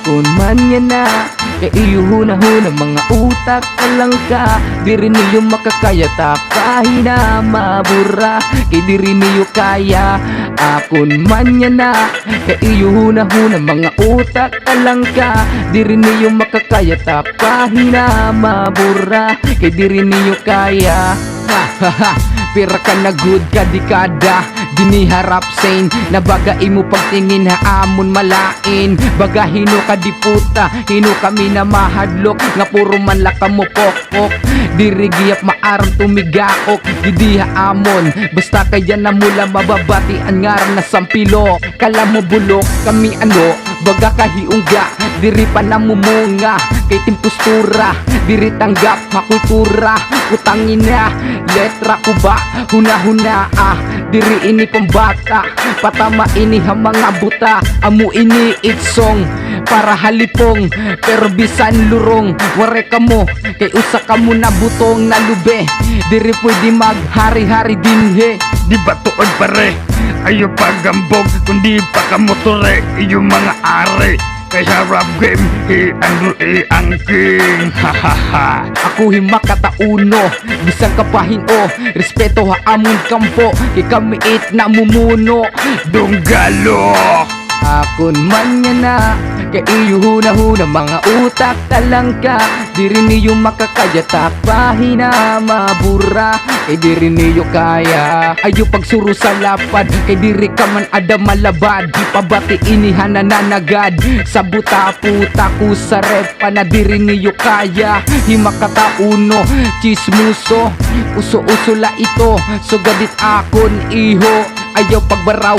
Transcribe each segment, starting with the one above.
Akon man yan na kay iyo hunahuna mga utak talang ka. Diri niyo makakaya tapahina mabura kay diri niyo kaya. Akon man yan na kay iyo hunahuna mga utak talang ka. Diri niyo makakaya tapahina mabura kay diri niyo kaya. Pira ka na good ka dekada diniharap sain na baga imo pagtingin haamon malain. Baga hino ka di puta, hino kami na mahadlok nga puro man la kamo pokpok. Diri giyap maaram tumigaok didiha amon basta kaya na mula mababati ang ngaran na sampilo. Kala mo bulok kami ano baga kahiungga diri pa namumunga kay timpustura diri tanggap makultura utangin na letra ko ba huna-huna diri ini pambata patama ini ha mga buta amu ini itsong para halipong pero bisan lurong ware kamo kay usa kamo na butong na lube diri pwede maghari-hari dinhe Di ba tuod pare? Ayo pagambog kundi pa kamotore iyo mga are. Kaya rap game Andrew ang king. Hahaha. ako himakatauno bisang kapahino respeto ha amon kampo kay kami it na mumuno. Dunggalo. Akon man yan na kay iyo hunahuna mga utak talang ka. Diri niyo makakaya tapahina mabura kay diri niyo kaya. Ayo pagsuro sa lapad kay diri ka man ada malabad. Pabati inihan na nanagad sa buta puta ko sa repa na diri niyo kaya. Himakatauno chismuso uso-uso la ito sugadit akon iho. Ayaw pagbaraw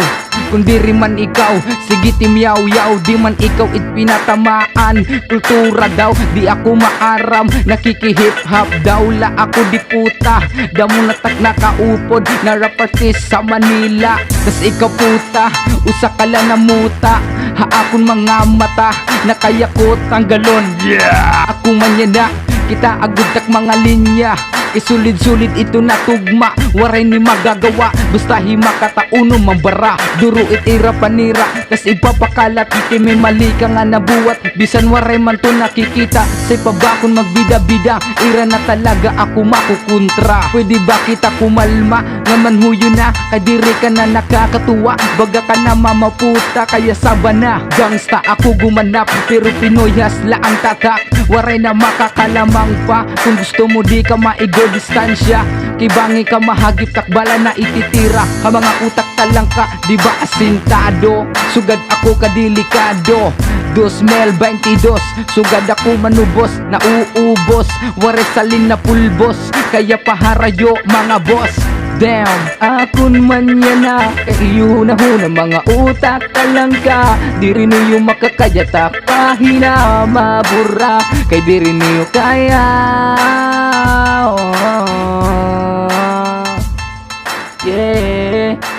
kung diri man ikaw sige timyaw-yaw di man ikaw it pinatamaan. Kultura daw di ako maaram nakikihip hop daw la ako di puta. Damo natak nakaupod na rap artist sa Manila tas ikaw puta usa ka lang na muta. Ha akon mga mata nakayakot ang galon. Yeah. Ako man yan na kita agud tak mga linya isulit-sulit ito na tugma waray ni magagawa basta himakatauno mambara duro itira panira kas ipapakalat iti may mali ka nga nabuwat bisan waray man to nakikita say pabakon magbida-bida ira na talaga ako makukontra. Pwede ba kita kumalma nga manhuyo na kay diri ka na nakakatuwa baga ka na mamaputa kaya saba na gangsta ako gumanap pero Pinoy hasla ang tatak waray na makakalamang pa kung gusto mo di ka maigo distansya kibangi ka mahagip takbala na ititira ka mga utak talang ka di ba asintado sugad ako kadelikado 2022 sugad ako manubos na uubos ware salin na pulbos kaya paharayo mga boss. Damn, akon man yan na kay iyo hunahuna mga utak talang ka. Diri niyo makakaya tapahina mabura kay diri niyo kaya. Yeah.